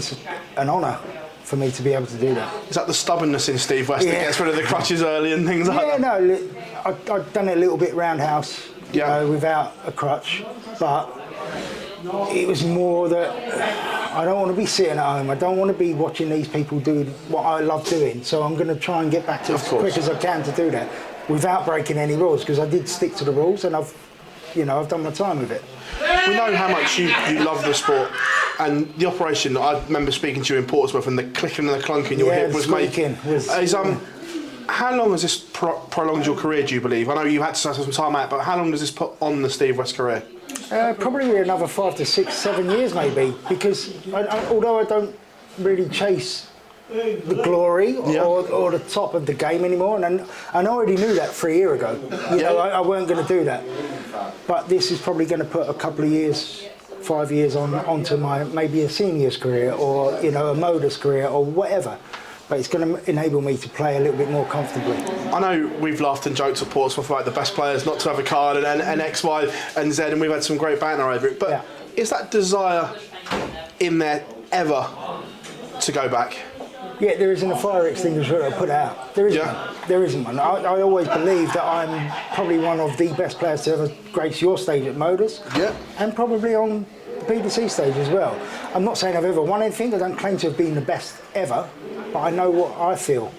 It's an honour for me to be able to do that. Is that the stubbornness in Steve West that gets rid of the crutches early and things like that? Yeah, no, I've done it a little bit roundhouse, you know, without a crutch, but it was more that I don't want to be sitting at home. I don't want to be watching these people do what I love doing. So I'm going to try and get back to as quick as I can to do that without breaking any rules, because I did stick to the rules and I've done my time with it. We know how much you love the sport, and the operation. I remember speaking to you in Portsmouth, and the clicking and the clunking your hip was making. How long has this prolonged your career, do you believe? I know you had to have some time out, but how long does this put on the Steve West career? Probably another 5 to 6, 7 years maybe, because although I don't really chase the glory or the top of the game anymore, and I already knew that 3 years ago. You know, I weren't going to do that. But this is probably going to put a couple of years, 5 years onto my maybe a seniors career, or a modus career or whatever. But it's going to enable me to play a little bit more comfortably. I know we've laughed and joked at Portsmouth about the best players not to have a card and X, Y and Z, and we've had some great banter over it. But is that desire in there ever to go back? Yeah, there isn't a fire extinguisher I put out. There isn't one. There isn't one. I always believe that I'm probably one of the best players to ever grace your stage at Modus. Yeah. And probably on the PDC stage as well. I'm not saying I've ever won anything. I don't claim to have been the best ever, but I know what I feel.